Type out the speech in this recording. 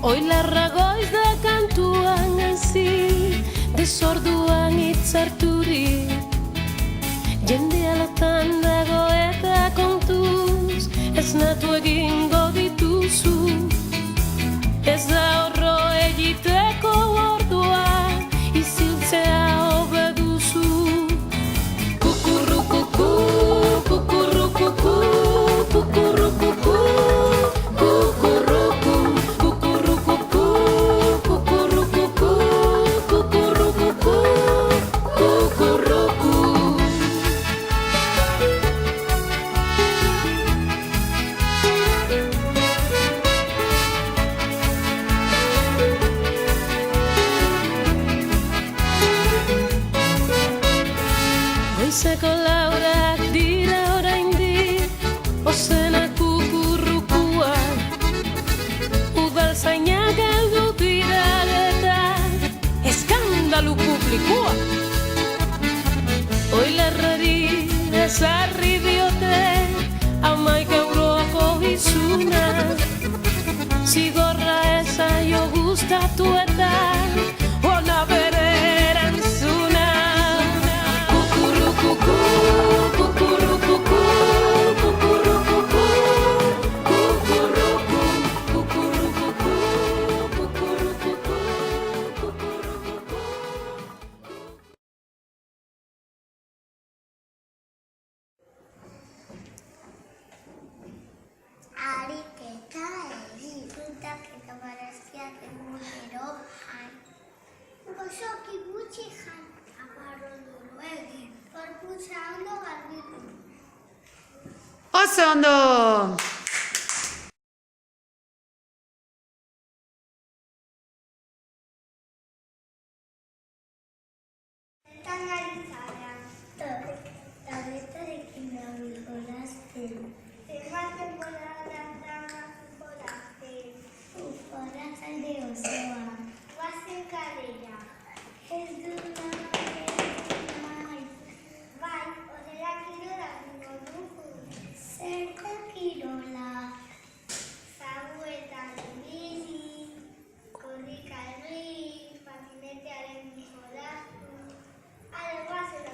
Oilarra goiz da kantuan haizi, desorduan hitzarturi. Jendea lotan dago eta kontuz, ez natu egingo dituzu. Ez da horro egiteko ordua, iziltzea hobe duzu. Kukurrukuku, kukurrukuku, kukurrukuku, kukurruku, kukurrukuku, kukurrukuku, kukurrukuku, kukurruku. Goizeko laurak dira oraindik, ozena kukurrukua. Udaltzainak heldu dira eta eskandalu publikoa. Oilarrari ezarri diote 11 euroko izuna. Zigorra ez zaio gustatu eta ona bere erantzuna. Kukurrukuku, kukurrukuku, kukurrukuku, kukurruku, kukurrukuku, kukurrukuku, kukurrukuku. Ariketa egituntak eta barazkiak egunero jan. Gozoki gutxi jan, amarro duro egin, gorputza ondo garbitu. Oso ondo! Zertan ari zara? Tabletarekin dabil jolasten. Zenbat denbora da jolasten? Horazalde osoa. Guazen kalera. Ez du nahi. Bai, horrela kirola egingo dugu. Zertan kirola? Zaguetan ibili, korrika egin, patinetearen jolastu. Ale, guazen,